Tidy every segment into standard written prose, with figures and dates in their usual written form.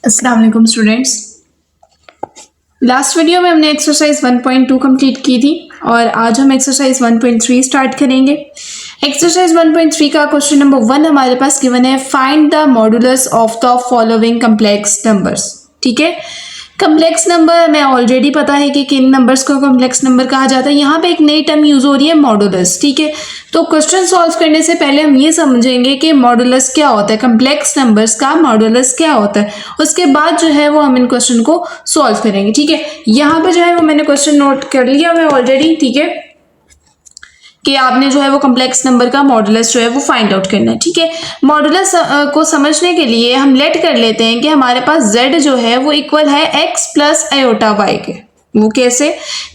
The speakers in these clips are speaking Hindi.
अस्सलाम वालेकुम स्टूडेंट्स। लास्ट वीडियो में हमने एक्सरसाइज 1.2 कंप्लीट की थी और आज हम एक्सरसाइज 1.3 स्टार्ट करेंगे। एक्सरसाइज 1.3 का क्वेश्चन नंबर 1 हमारे पास गिवन है, find the modulus of the following complex numbers. ठीक है, कम्प्लेक्स नंबर हमें ऑलरेडी पता है कि किन नंबर्स को कम्प्लेक्स नंबर कहा जाता है। यहाँ पे एक नई टर्म यूज हो रही है, मॉडुलस। ठीक है, तो क्वेश्चन सॉल्व करने से पहले हम ये समझेंगे कि मॉडुलस क्या होता है, कम्प्लेक्स नंबर्स का मॉडुलस क्या होता है। उसके बाद जो है वो हम इन क्वेश्चन को सॉल्व करेंगे। ठीक है, यहाँ पे जो है वो मैंने क्वेश्चन नोट कर लिया है ऑलरेडी। ठीक है, कि आपने जो है वो कम्प्लेक्स नंबर का मॉडुलस जो है वो फाइंड आउट करना है। ठीक है, मॉडुलस को समझने के लिए हम लेट कर लेते हैं कि हमारे पास z जो है वो इक्वल है x प्लस आयोटा y के। वो कैसे,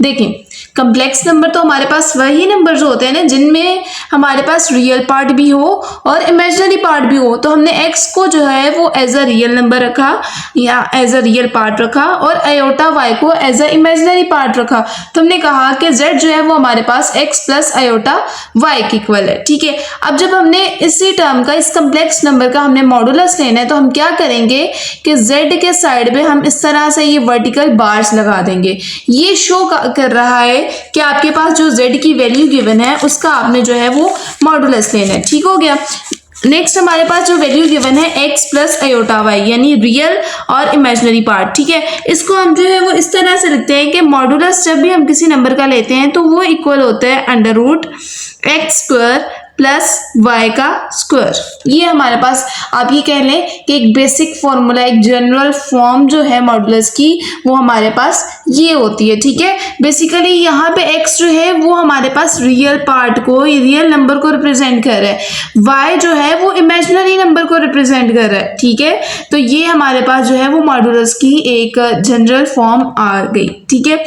देखें, कम्प्लेक्स नंबर तो हमारे पास वही नंबर जो होते हैं ना जिनमें हमारे पास रियल पार्ट भी हो और इमेजिनरी पार्ट भी हो। तो हमने x को जो है वो एज अ रियल नंबर रखा या एज अ रियल पार्ट रखा और आयोटा y को एज अ इमेजिनरी पार्ट रखा। तो हमने कहा कि z जो है वो हमारे पास x प्लस आयोटा y के इक्वल है। ठीक है, अब जब हमने इसी टर्म का, इस कम्प्लेक्स नंबर का हमने मॉडुलस लेना है तो हम क्या करेंगे कि z के साइड में हम इस तरह से ये वर्टिकल बार्स लगा देंगे। ये शो कर रहा है कि आपके पास जो z की वैल्यू गिवन है उसका आपने जो है वो मॉडुलस लेना है। ठीक हो गया। नेक्स्ट हमारे पास जो वैल्यू गिवन है x प्लस आयोटा y, यानी रियल और इमेजिनरी पार्ट। ठीक है, इसको हम जो है वो इस तरह से लिखते हैं कि मॉडुलस जब भी हम किसी नंबर का लेते हैं तो वो इक्वल होता है under root x square plus y का स्क्वायर। ये हमारे पास, आप ये कह लें कि एक बेसिक फॉर्मूला, एक जनरल फॉर्म जो है मॉडुलस की वो हमारे पास ये होती है। ठीक है, बेसिकली यहाँ पे x जो है वो हमारे पास रियल पार्ट को, रियल नंबर को रिप्रेजेंट कर रहा है, y जो है वो इमेजिनरी नंबर को रिप्रेजेंट कर रहा है। ठीक है, तो ये हमारे पास जो है वो मॉडुलस की एक जनरल फॉर्म आ गई। ठीक है,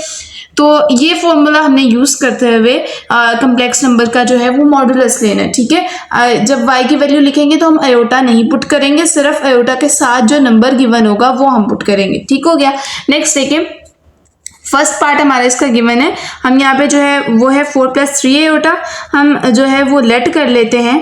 तो ये फॉर्मूला हमने यूज करते हुए कम्प्लेक्स नंबर का जो है वो मॉडुलस लेना है। ठीक है, जब y की वैल्यू लिखेंगे तो हम आयोटा नहीं पुट करेंगे, सिर्फ आयोटा के साथ जो नंबर गिवन होगा वो हम पुट करेंगे। ठीक हो गया। नेक्स्ट देखिए, फर्स्ट पार्ट हमारा इसका गिवन है, हम यहाँ पे जो है वो है 4 प्लस 3 आयोटा, हम जो है वो लेट कर लेते हैं,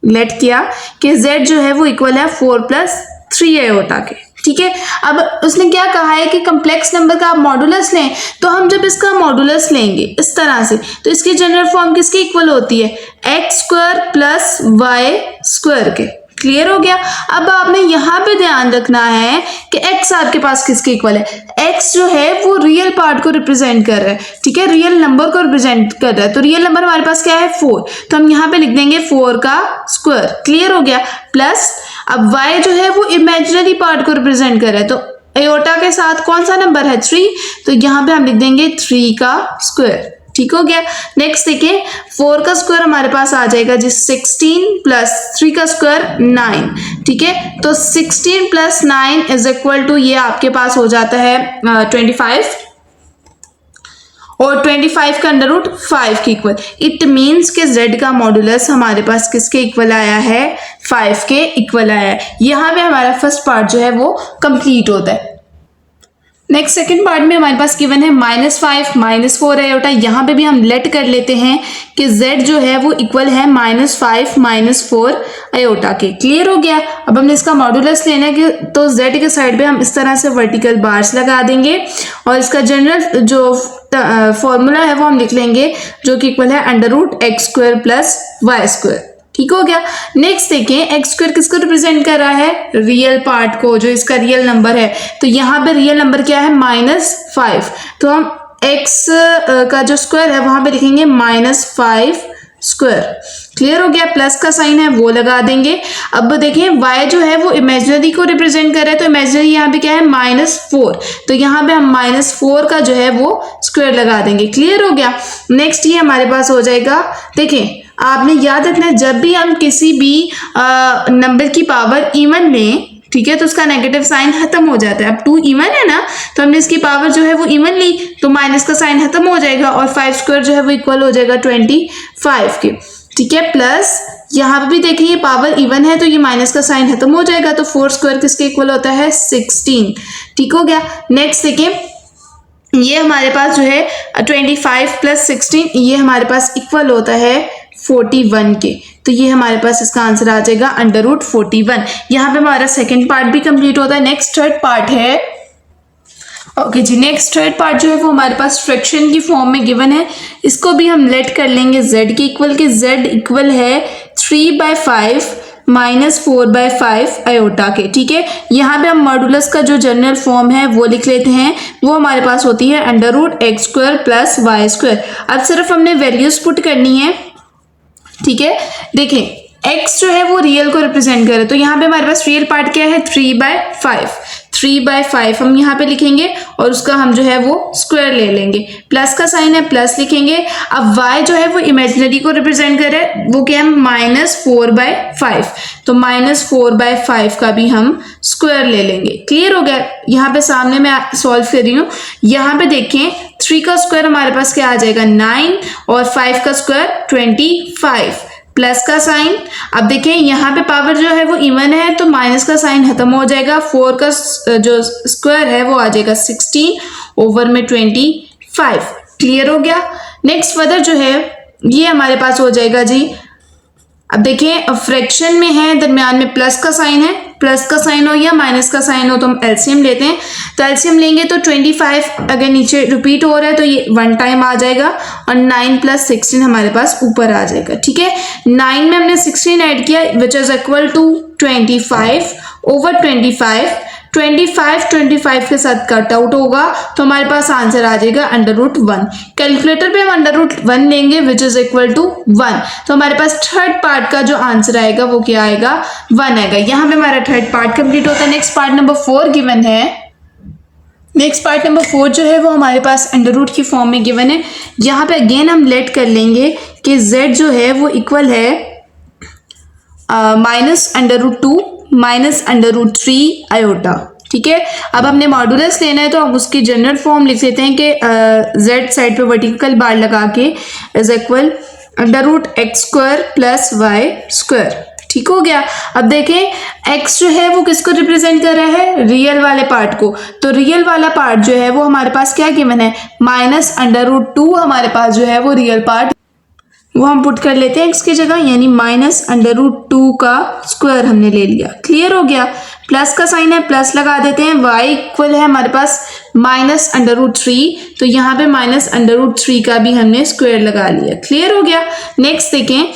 लेट किया कि z जो है वो इक्वल है 4 प्लस 3 आयोटा के। ठीक है, अब उसने क्या कहा है कि कम्प्लेक्स नंबर का आप मॉडुलस लें, तो हम जब इसका मॉडुलस लेंगे इस तरह से तो इसकी जनरल फॉर्म किसकी इक्वल होती है, x square plus y square के। क्लियर हो गया। अब आपने यहाँ पे ध्यान रखना है कि x आपके पास किसके इक्वल है, x जो है वो रियल पार्ट को रिप्रेजेंट कर रहा है। ठीक है, रियल नंबर को रिप्रेजेंट कर रहा है, तो रियल नंबर हमारे पास क्या है 4, तो हम यहाँ पे लिख देंगे 4 का स्क्वायर। क्लियर हो गया। प्लस अब y जो है वो इमेजिनरी पार्ट को रिप्रेजेंट कर रहा है, तो आयोटा के साथ कौन सा नंबर है 3, तो यहाँ पे हम लिख देंगे 3 का स्क्वायर। ठीक हो गया। नेक्स्ट देखिए, 4 का स्क्वायर हमारे पास आ जाएगा जी 16 प्लस 3 का स्क्वायर 9। ठीक है, तो 16 प्लस 9 इज इक्वल टू, ये आपके पास हो जाता है 25 और 25 का अंडर रूट 5 के इक्वल। इट मीन्स कि z का मॉडुलस हमारे पास किसके इक्वल आया है, 5 के इक्वल आया है। यहाँ पे हमारा फर्स्ट पार्ट जो है वो कंप्लीट होता है। नेक्स्ट सेकंड पार्ट में हमारे पास गिवन है -5 -4 आयोटा, यहाँ पे भी हम लेट कर लेते हैं कि z जो है वो इक्वल है -5 -4 आयोटा के। क्लियर हो गया। अब हमने इसका मॉडुलस लेना है कि तो z के साइड पे हम इस तरह से वर्टिकल बार्स लगा देंगे और इसका जनरल जो फॉर्मूला है वो हम लिख लेंगे जो कि इक्वल है under root x square plus y square. ठीक हो गया। नेक्स्ट देखें, एक्स स्क्वायर किसको रिप्रेजेंट कर रहा है, रियल पार्ट को, जो इसका रियल नंबर है। तो यहाँ पे रियल नंबर क्या है -5, तो हम एक्स का जो स्क्वायर है वहां पे लिखेंगे -5 स्क्वायर। क्लियर हो गया। प्लस का साइन है वो लगा देंगे। अब देखें y जो है वो इमेजिनरी को रिप्रेजेंट कर रहा है, तो इमेजिनरी यहाँ पे क्या है -4, तो यहाँ पे हम -4 का जो है वो स्क्वायर लगा देंगे। क्लियर हो गया। नेक्स्ट ये हमारे पास हो जाएगा, देखें आपने याद रखना है जब भी हम किसी भी नंबर की पावर इवन लें, ठीक है, तो उसका नेगेटिव साइन खत्म हो जाता है। अब 2 इवन है ना, तो हमने इसकी पावर जो है वो इवन ली तो माइनस का साइन खत्म हो जाएगा और 5 स्क्वायर जो है वो इक्वल हो जाएगा 25 के। ठीक है, प्लस यहाँ पे भी देखिए ये पावर इवन है तो ये माइनस का साइन खत्म हो जाएगा, तो 4 स्क्वायर किसके इक्वल होता है 16। ठीक हो गया। नेक्स्ट देखिए, ये हमारे पास जो है 25 प्लस 16, ये हमारे पास इक्वल होता है 41 के। तो ये हमारे पास इसका आंसर आ जाएगा √41। यहाँ पे हमारा सेकंड पार्ट भी कंप्लीट होता है। नेक्स्ट थर्ड पार्ट है, ओके जी, नेक्स्ट थर्ड पार्ट जो है वो हमारे पास फ्रैक्शन की फॉर्म में गिवन है। इसको भी हम लेट कर लेंगे z के इक्वल के। z इक्वल है 3/5 माइनस 4/5 आयोटा के। ठीक है, यहाँ पे हम मॉडुलस का जो जनरल फॉर्म है वो लिख लेते हैं। वो हमारे पास होती है √x² + y²। अब सिर्फ हमने वैल्यूज पुट करनी है। ठीक है, देखें x जो है वो रियल को रिप्रेजेंट करे, तो यहाँ पे हमारे पास रियल पार्ट क्या है 3/5 हम यहाँ पे लिखेंगे और उसका हम जो है वो स्क्वायर ले लेंगे। प्लस का साइन है, प्लस लिखेंगे। अब y जो है वो इमेजिनरी को रिप्रेजेंट करे, वो क्या है -4/5, तो -4/5 का भी हम स्क्वायर ले लेंगे। क्लियर हो गया। यहाँ पे सामने मैं सॉल्व कर रही हूँ। यहाँ पे देखें 3 का स्क्वायर हमारे पास क्या आ जाएगा 9 और 5 का स्क्वायर 25, प्लस का साइन। अब देखें यहाँ पे पावर जो है वो इवन है, तो माइनस का साइन खत्म हो जाएगा। 4 का जो स्क्वायर है वो आ जाएगा 16 ओवर में 25। क्लियर हो गया। नेक्स्ट फर्दर जो है ये हमारे पास हो जाएगा जी। अब देखें फ्रैक्शन में है, दरमियान में प्लस का साइन है, प्लस का साइन हो या माइनस का साइन हो तो हम एलसीएम लेते हैं। तो एलसीएम लेंगे तो 25 अगर नीचे रिपीट हो रहा है तो ये 1 टाइम आ जाएगा और 9 + 16 हमारे पास ऊपर आ जाएगा। ठीक है, 9 में हमने 16 ऐड किया which is equal to 25 over 25 के साथ कट आउट होगा तो हमारे पास आंसर आ जाएगा √1। कैलकुलेटर पे हम √1 लेंगे विच इज इक्वल टू 1, तो हमारे पास थर्ड पार्ट का जो आंसर आएगा वो क्या आएगा 1 आएगा। यहाँ पे हमारा थर्ड पार्ट कंप्लीट होता है। नेक्स्ट पार्ट नंबर 4 गिवन है। नेक्स्ट पार्ट नंबर 4 जो है वो हमारे पास √ की फॉर्म में गिवन है। यहाँ पे अगेन हम लेट कर लेंगे कि z जो है वो इक्वल है -√2 -√3 आयोटा। ठीक है, अब हमने मॉडुलस लेना है तो हम उसकी जनरल फॉर्म लिख देते हैं कि z साइड पे वर्टिकल बार लगा के इज इक्वल √x² + y²। ठीक हो गया। अब देखें x जो है वो किसको रिप्रेजेंट कर रहा है रियल वाले पार्ट को, तो रियल वाला पार्ट जो है वो हमारे पास क्या गिवन है -√2 हमारे पास जो है वो रियल पार्ट वो हम पुट कर लेते हैं x की जगह, यानी -√2 का स्क्वायर हमने ले लिया। क्लियर हो गया। प्लस का साइन है, प्लस लगा देते हैं। y इक्वल है हमारे पास -√3, तो यहाँ पे -√3 का भी हमने स्क्वायर लगा लिया। क्लियर हो गया। नेक्स्ट देखें,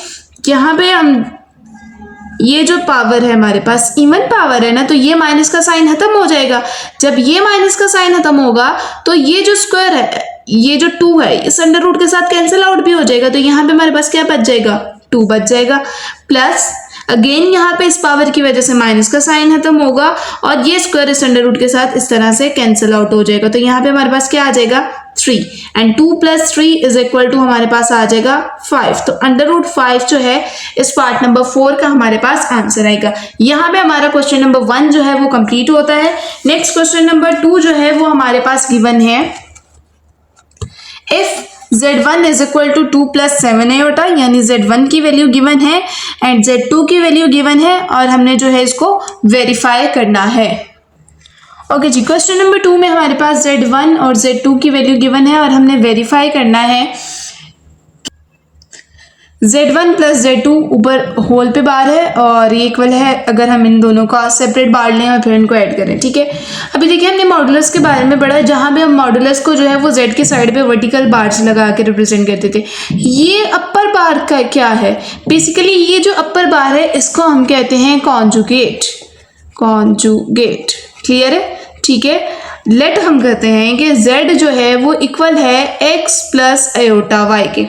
यहाँ पे हम ये जो पावर है हमारे पास इवन पावर है ना, तो ये माइनस का साइन खत्म हो जाएगा। जब ये माइनस का साइन खत्म होगा तो ये जो स्क्वायर है, ये जो 2 है, इस √ के साथ कैंसिल आउट भी हो जाएगा, तो यहाँ पे हमारे पास क्या बच जाएगा 2 बच जाएगा। प्लस अगेन यहाँ पे इस पावर की वजह से माइनस का साइन खत्म होगा और ये स्क्वायर इस √ के साथ इस तरह से कैंसिल आउट हो जाएगा, तो यहाँ पे हमारे पास क्या आ जाएगा 3 एंड 2 + 3 इज इक्वल टू हमारे पास आ जाएगा 5। तो √5 जो है इस पार्ट नंबर 4 का हमारे पास आंसर आएगा। यहाँ पे हमारा क्वेश्चन नंबर 1 जो है वो कंप्लीट होता है। नेक्स्ट क्वेश्चन नंबर 2 जो है वो हमारे पास गिवन है if z1 is equal to 2 + 7 iota, यानी z1 की वैल्यू गिवन है एंड z2 की वैल्यू गिवन है और हमने जो है इसको वेरीफाई करना है। ओके जी, क्वेश्चन नंबर 2 में हमारे पास z1 और z2 की वैल्यू गिवन है और हमने वेरीफाई करना है z1 + z2 ऊपर होल पे बार है और ये इक्वल है अगर हम इन दोनों का सेपरेट बार लें और फिर इनको ऐड करें। ठीक है, अभी देखिए हमने मॉडुलस के बारे में पढ़ा, जहाँ पे हम मॉडुलस को जो है वो z के साइड पे वर्टिकल बार्स लगा के रिप्रेजेंट करते थे। ये अपर बार का क्या है, बेसिकली ये जो अपर बार है इसको हम कहते हैं कॉन्जुगेट। क्लियर है। ठीक है, लेट हम कहते हैं कि z जो है वो इक्वल है x + आयोटा y के।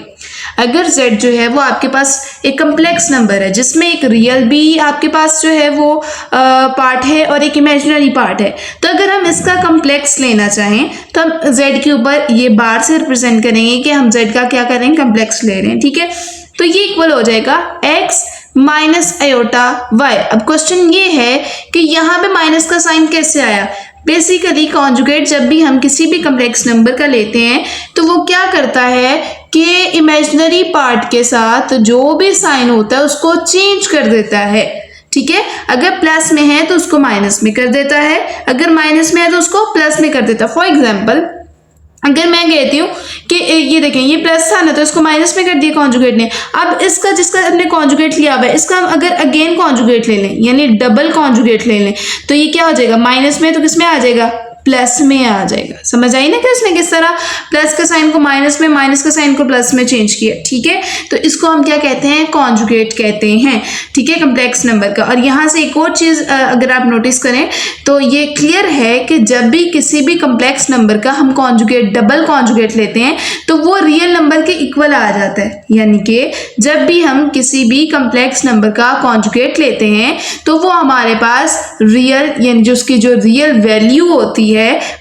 अगर z जो है वो आपके पास एक कम्प्लेक्स नंबर है जिसमें एक रियल भी आपके पास जो है वो पार्ट है और एक इमेजिनरी पार्ट है, तो अगर हम इसका कम्प्लेक्स लेना चाहें तो हम z के ऊपर ये बार से रिप्रेजेंट करेंगे कि हम z का क्या कर रहे हैं कम्प्लेक्स ले रहे हैं। ठीक है, तो ये इक्वल हो जाएगा x - आयोटा y। अब क्वेश्चन ये है कि यहाँ पे माइनस का साइन कैसे आया। बेसिकली कॉन्जुगेट जब भी हम किसी भी कम्प्लेक्स नंबर का लेते हैं तो वो क्या करता है कि इमेजिनरी पार्ट के साथ जो भी साइन होता है उसको चेंज कर देता है। ठीक है, अगर प्लस में है तो उसको माइनस में कर देता है, अगर माइनस में है तो उसको प्लस में कर देता है। फॉर एग्जाम्पल अगर मैं कहती हूँ कि ये देखें ये प्लस था ना, तो इसको माइनस में कर दिया कॉन्जुगेट ने। अब इसका जिसका हमने कॉन्जुगेट लिया हुआ है, इसका हम अगर अगेन कॉन्जुगेट ले लें, यानी डबल कॉन्जुगेट ले लें, तो ये क्या हो जाएगा, माइनस में तो किस में आ जाएगा, प्लस में आ जाएगा। समझ आई ना कि इसने किस तरह प्लस का साइन को माइनस में, माइनस का साइन को प्लस में चेंज किया। ठीक है, तो इसको हम क्या कहते हैं, कॉन्जुगेट कहते हैं। ठीक है, कम्प्लेक्स नंबर का। और यहाँ से एक और चीज अगर आप नोटिस करें तो ये क्लियर है कि जब भी किसी भी कम्प्लेक्स नंबर का हम कॉन्जुगेट, डबल कॉन्जुगेट लेते हैं तो वो रियल नंबर के इक्वल आ जाता है। यानी कि जब भी हम किसी भी कम्प्लेक्स नंबर का कॉन्जुगेट लेते हैं तो वो हमारे पास रियल, यानी जो उसकी जो रियल वैल्यू होती है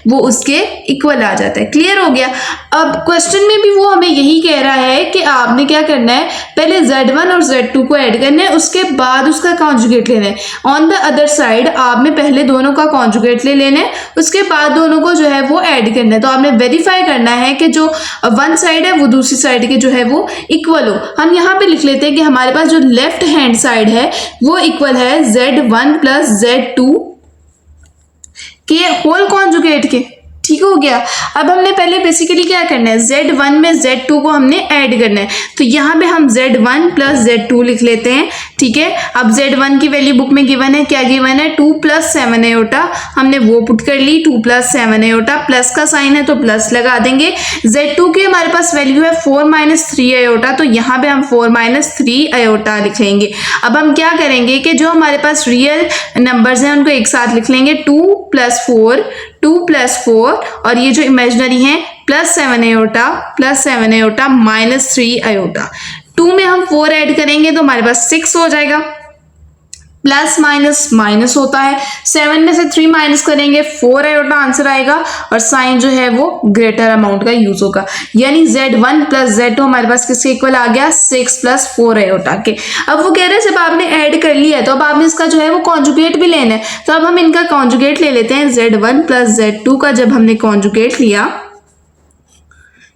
वो उसके इक्वल आ जाता है। क्लियर हो गया। अब क्वेश्चन में भी वो हमें यही कह रहा है कि आपने क्या करना है, पहले Z1 और Z2 को ऐड करना है, उसके बाद उसका कॉन्जुगेट लेना है। ऑन द अदर साइड आपने पहले दोनों का कॉन्जुगेट ले लेना है, उसके बाद दोनों को जो है वो ऐड करना है। तो आपने वेरीफाई करना है कि जो वन साइड है वो दूसरी साइड के जो है वो इक्वल हो। हम यहाँ पे लिख लेते हैं कि हमारे पास जो लेफ्ट हैंड साइड है वो इक्वल है Z1 प्लस Z2 के होल कॉन्जुगेट के। ठीक हो गया। अब हमने पहले बेसिकली क्या करना है, Z1 में Z2 को हमने ऐड करना है। तो यहाँ पे हम Z1 प्लस Z2 लिख लेते हैं। ठीक है, अब Z1 की वैल्यू बुक में गिवन है, क्या गिवन है, 2 प्लस 7 आयोटा, हमने वो पुट कर ली। 2 प्लस 7 आयोटा, प्लस का साइन है तो प्लस लगा देंगे। Z2 की हमारे पास वैल्यू है 4 माइनस 3 आयोटा, तो यहाँ पे हम 4 माइनस 3 आयोटा लिख लेंगे। अब हम क्या करेंगे कि जो हमारे पास रियल नंबर्स हैं उनको एक साथ लिख लेंगे। 2 प्लस 4 और ये जो इमेजिनरी है प्लस 7 आयोटा माइनस 3 आयोटा। 2 में हम 4 ऐड करेंगे तो हमारे पास 6 हो जाएगा। प्लस माइनस माइनस होता है, 7 में से 3 माइनस करेंगे 4 आयोटा आंसर आएगा और साइन जो है वो ग्रेटर अमाउंट का यूज होगा। यानी Z1 प्लस Z2 हमारे पास किसके इक्वल आ गया, 6 प्लस 4 आयोटा के। अब वो कह रहे हैं जब आपने ऐड कर लिया है तो अब आपने इसका जो है वो कॉन्जुगेट भी लेना है। तो अब हम इनका कॉन्जुगेट ले लेते हैं। Z1 प्लस Z2 का जब हमने कॉन्जुगेट लिया,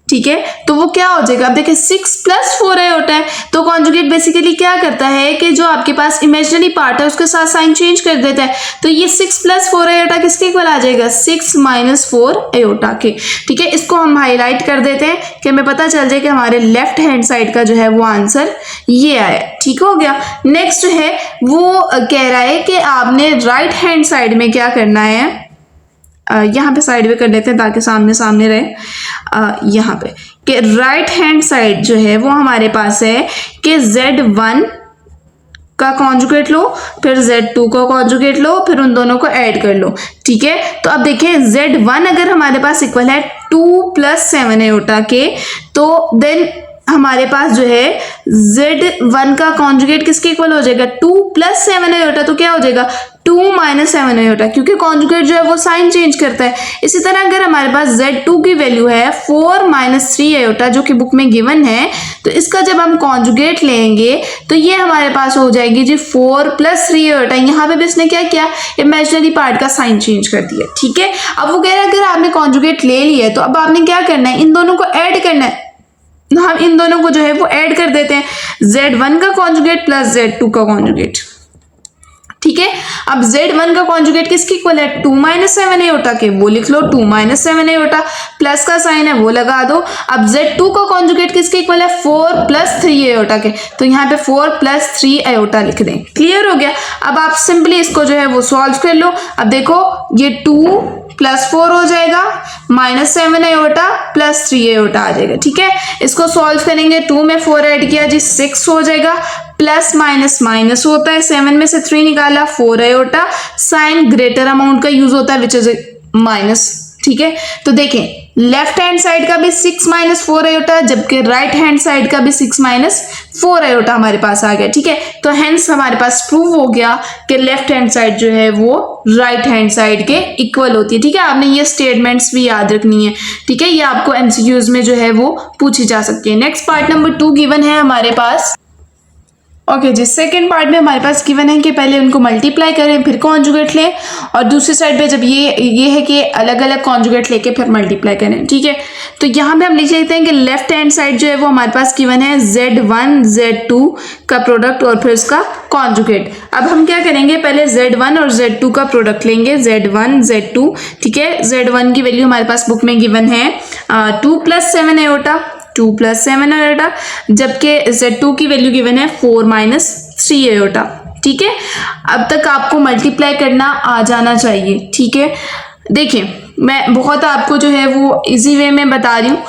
ठीक है, तो वो क्या हो जाएगा, अब देखिए 6 प्लस 4 आयोटा है, तो कॉन्जुगेट बेसिकली क्या करता है कि जो आपके पास इमेजिनरी पार्ट है उसके साथ साइन चेंज कर देता है। तो ये 6 प्लस 4 आयोटा किसके इक्वल आ जाएगा, 6 माइनस 4 आयोटा के। ठीक है, इसको हम हाईलाइट कर देते हैं कि हमें पता चल जाए कि हमारे लेफ्ट हैंड साइड का जो है वो आंसर ये आया। ठीक हो गया। नेक्स्ट है वो कह रहा है कि आपने राइट हैंड साइड में क्या करना है, यहाँ पे साइड में कर लेते हैं ताकि सामने सामने रहे। यहाँ पे कि राइट हैंड साइड जो है वो हमारे पास है कि Z1 का कॉन्जुगेट लो, फिर Z2 का कॉन्जुगेट लो, फिर उन दोनों को ऐड कर लो। ठीक है, तो अब देखें Z1 अगर हमारे पास इक्वल है 2 प्लस 7 आयोटा के, तो देन हमारे पास जो है Z1 का कॉन्जुगेट किसके इक्वल हो जाएगा, 2 प्लस 7 आयोटा, तो क्या हो जाएगा 2 माइनस 7 आयोटा, क्योंकि कॉन्जुगेट जो है वो साइन चेंज करता है। इसी तरह अगर हमारे पास Z2 की वैल्यू है 4 माइनस 3 आयोटा जो कि बुक में गिवन है, तो इसका जब हम कॉन्जुगेट लेंगे तो ये हमारे पास हो जाएगी जी 4 प्लस 3 आयोटा। यहाँ पे भी इसने क्या किया, इमेजिनरी पार्ट का साइन चेंज कर दिया। ठीक है, अब वो कह रहा है अगर आपने कॉन्जुगेट ले लिया है तो अब आपने क्या करना है, इन दोनों को ऐड करना है। हम इन दोनों को जो है वो ऐड कर देते हैं, Z1 का कॉन्जुगेट प्लस Z2 का कॉन्जुगेट। ठीक है, अब Z1 का कॉन्जुगेट किसके इक्वल है, 2 माइनस 7 आयोटा के, वो लिख लो 2 माइनस 7 आयोटा, प्लस का साइन है वो लगा दो। अब Z2 का कॉन्जुगेट किसके इक्वल है, 4 प्लस 3 आयोटा के, तो यहाँ पे 4 प्लस 3 आयोटा लिख दें। क्लियर हो गया। अब आप सिंपली इसको जो है वो सॉल्व कर लो। अब देखो ये 2 प्लस 4 हो जाएगा, माइनस 7 आयोटा प्लस 3 आयोटा आ जाएगा। ठीक है, इसको सॉल्व करेंगे, 2 में 4 ऐड किया जी 6 हो जाएगा, प्लस माइनस माइनस होता है, 7 में से 3 निकाला 4 आयोटा, साइन ग्रेटर अमाउंट का यूज होता है विच इज माइनस। ठीक है, तो देखें लेफ्ट हैंड साइड का भी 6 माइनस 4 आयोटा, जबकि राइट हैंड साइड का भी 6 माइनस 4 आयोटा हमारे पास आ गया। ठीक है, तो हेंस हमारे पास प्रूव हो गया कि लेफ्ट हैंड साइड जो है वो राइट हैंड साइड के इक्वल होती है। ठीक है, आपने ये स्टेटमेंट्स भी याद रखनी है। ठीक है, ये आपको एमसीक्यूज में जो है वो पूछी जा सकती है। नेक्स्ट पार्ट नंबर 2 गिवन है हमारे पास। ओके जी, सेकंड पार्ट में हमारे पास गिवन है कि पहले उनको मल्टीप्लाई करें फिर कॉन्जुगेट लें, और दूसरी साइड पे जब ये है कि अलग अलग कॉन्जुगेट लेके फिर मल्टीप्लाई करें। ठीक है, तो यहाँ पे हम लिख लेते हैं कि लेफ्ट हैंड साइड जो है वो हमारे पास गिवन है Z1 Z2 का प्रोडक्ट और फिर उसका कॉन्जुगेट। अब हम क्या करेंगे, पहले Z1 और Z2 का प्रोडक्ट लेंगे, Z1 Z2। ठीक है, Z1 की वैल्यू हमारे पास बुक में गिवन है 2 + 7 आयोटा, 2 + 7 आयोटा, जबकि Z2 की वैल्यू गिवन है 4 - 3 आयोटा। ठीक है, अब तक आपको मल्टीप्लाई करना आ जाना चाहिए। ठीक है, देखिए मैं बहुत आपको जो है वो इजी वे में बता रही हूँ।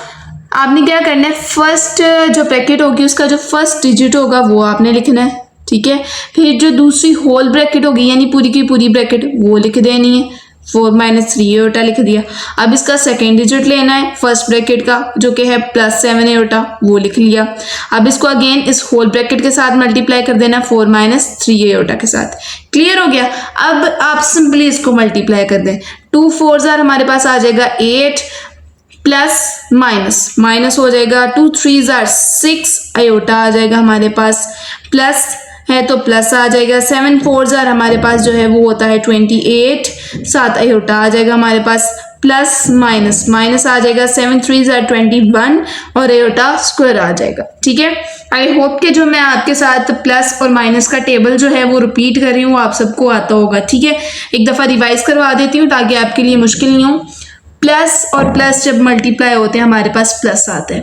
आपने क्या करना है, फर्स्ट जो ब्रैकेट होगी उसका जो फर्स्ट डिजिट होगा वो आपने लिखना है। ठीक है, फिर जो दूसरी होल ब्रैकेट होगी यानी पूरी की पूरी ब्रैकेट वो लिख देनी है, 4 - 3 आयोटा लिख दिया। अब इसका सेकेंड डिजिट लेना है फर्स्ट ब्रैकेट का जो कि है +7 आयोटा, वो लिख लिया। अब इसको अगेन इस होल ब्रैकेट के साथ मल्टीप्लाई कर देना 4 - 3 आयोटा के साथ। क्लियर हो गया। अब आप सिंपली इसको मल्टीप्लाई कर दें, 2 × 4 हमारे पास आ जाएगा 8 प्लस माइनस हो जाएगा 2 × 3 = 6 आयोटा आ जाएगा हमारे पास, प्लस है तो प्लस आ जाएगा, 7 × 4 हमारे पास जो है वो होता है 28, 7 आयोटा आ जाएगा हमारे पास, प्लस माइनस आ जाएगा, 7 × 3 = 21 और आयोटा स्क्वायर आ जाएगा। ठीक है, आई होप कि जो मैं आपके साथ प्लस और माइनस का टेबल जो है वो रिपीट कर रही हूँ आपको सबको आता होगा। ठीक है, एक दफ़ा रिवाइज करवा देती हूँ ताकि आपके लिए मुश्किल नहीं हो। प्लस और प्लस जब मल्टीप्लाई होते हैं हमारे पास प्लस आता है,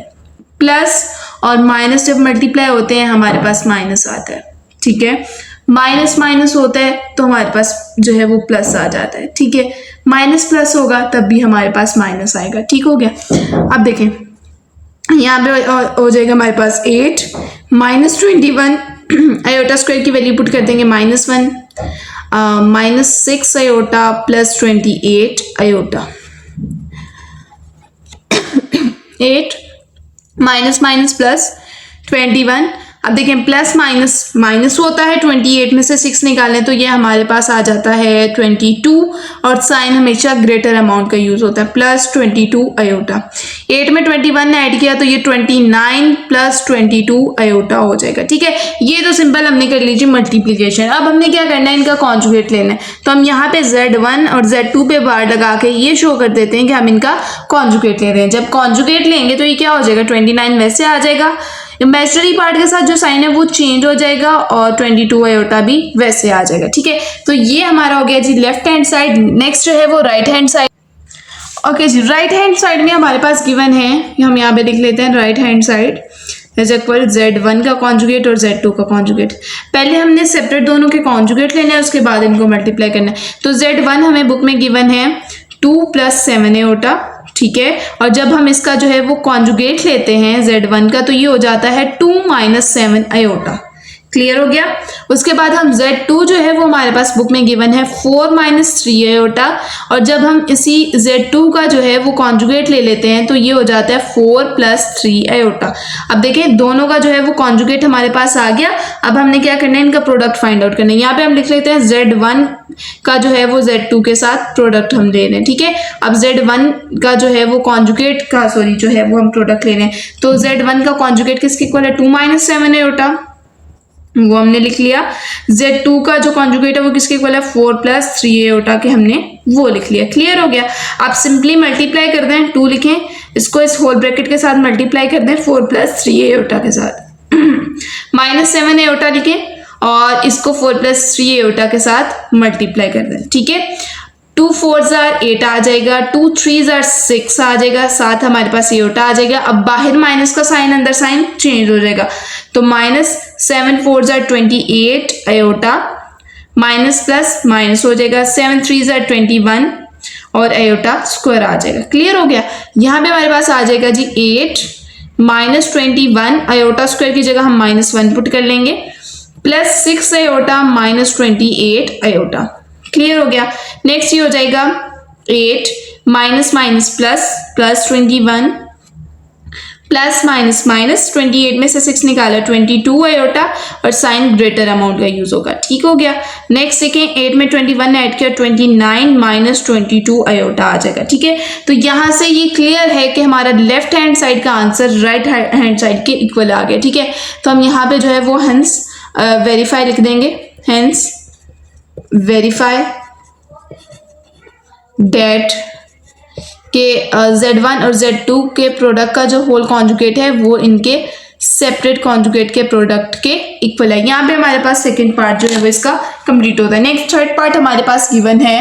प्लस और माइनस जब मल्टीप्लाई होते हैं हमारे पास माइनस आता है। ठीक है, माइनस होता है तो हमारे पास जो है वो प्लस आ जाता है। ठीक है, माइनस प्लस होगा तब भी हमारे पास माइनस आएगा। ठीक हो गया। अब देखें यहाँ पे हो जाएगा हमारे पास 8 - 21 आयोटा स्क्वायर की वैल्यू पुट कर देंगे -1 -6 iota plus 28 iota, 8 minus plus 21। अब देखें प्लस माइनस होता है, 28 में से 6 निकालें तो ये हमारे पास आ जाता है 22, और साइन हमेशा ग्रेटर अमाउंट का यूज होता है, प्लस 22 आयोटा। 8 में 21 ने ऐड किया तो ये 29 + 22 आयोटा हो जाएगा। ठीक है, ये तो सिंपल हमने कर लीजिए मल्टीप्लीकेशन। अब हमने क्या करना है, इनका कॉन्जुगेट लेना है, तो हम यहाँ पे Z1 और Z2 पे बार लगा के ये शो कर देते हैं कि हम इनका कॉन्जुगेट ले रहे हैं। जब कॉन्जुगेट लेंगे तो ये क्या हो जाएगा, 29 वैसे आ जाएगा, इमेजिनरी पार्ट के साथ जो साइन है वो चेंज हो जाएगा, और 22 आयोटा भी वैसे आ जाएगा। ठीक है, तो ये हमारा हो गया जी लेफ्ट हैंड साइड। नेक्स्ट जो है वो राइट हैंड साइड। ओके जी, राइट हैंड साइड में हमारे पास गिवन है, हम यहाँ पे लिख लेते हैं राइट हैंड साइड Z1 का कॉन्जुगेट और Z2 का कॉन्जुगेट। पहले हमने सेपरेट दोनों के कॉन्जुगेट लेने हैं, उसके बाद इनको मल्टीप्लाई करना है। तो Z1 हमें बुक में गिवन है 2 + 7 आयोटा। ठीक है, और जब हम इसका जो है वो कॉन्जुगेट लेते हैं Z1 का तो ये हो जाता है 2 - 7 आयोटा। क्लियर हो गया। उसके बाद हम Z2 जो है वो हमारे पास बुक में गिवन है 4 - 3 आयोटा, और जब हम इसी Z2 का जो है वो कॉन्जुगेट ले लेते हैं तो ये हो जाता है 4 + 3 आयोटा। अब देखें दोनों का जो है वो कॉन्जुगेट हमारे पास आ गया। अब हमने क्या करना है, इनका प्रोडक्ट फाइंड आउट करना है। यहाँ पे हम लिख लेते हैं Z1 का जो है वो Z2 के साथ प्रोडक्ट हम ले रहे हैं। ठीक है, अब Z1 का जो है वो कॉन्जुगेट का जो है वो हम प्रोडक्ट ले रहे हैं, तो Z1 का कॉन्जुगेट किसके इक्वल है, 2 - 7 आयोटा, वो हमने लिख लिया। Z2 का जो कॉन्जुगेट है वो किसके इक्वल है, 4 + 3 आयोटा के हमने वो लिख लिया। क्लियर हो गया। आप सिंपली मल्टीप्लाई कर दें, 2 लिखें, इसको इस होल ब्रैकेट के साथ मल्टीप्लाई कर दें 4 + 3 आयोटा के साथ, -7 आयोटा लिखें और इसको 4 + 3 आयोटा के साथ मल्टीप्लाई कर दें। ठीक है, 2 × 4 = 8 आ जाएगा, 2 × 3 = 6 आ जाएगा, साथ हमारे पास आयोटा आ जाएगा। अब बाहर माइनस का साइन अंदर साइन चेंज हो जाएगा, तो -7 × 4 = 28 आयोटा, माइनस प्लस माइनस हो जाएगा, 7 × 3 = 21 और आयोटा स्क्वायर आ जाएगा। क्लियर हो गया। यहाँ पे हमारे पास आ जाएगा जी 8 - 21 आयोटा स्क्वायर की जगह हम -1 पुट कर लेंगे, प्लस 6 आयोटा -28 आयोटा। क्लियर हो गया। नेक्स्ट ये हो जाएगा 8 माइनस प्लस 21 प्लस माइनस 28 में से 6 निकाला 22 आयोटा और साइन ग्रेटर अमाउंट का यूज होगा। ठीक हो गया। नेक्स्ट देखें 8 में 21 ऐड किया 29 माइनस 22 आयोटा आ जाएगा। ठीक है, तो यहां से ये क्लियर है कि हमारा लेफ्ट हैंड साइड का आंसर राइट हैंड साइड के इक्वल आ गया। ठीक है, तो हम यहाँ पे जो है वो हंस वेरीफाई लिख देंगे, हेंस वेरीफाई डेट के Z1 और Z2 के प्रोडक्ट का जो होल कॉन्जुगेट है वो इनके सेपरेट कॉन्जुगेट के प्रोडक्ट के इक्वल है। यहाँ पे हमारे पास सेकंड पार्ट जो है वो इसका कंप्लीट होता है। नेक्स्ट थर्ड पार्ट हमारे पास गिवन है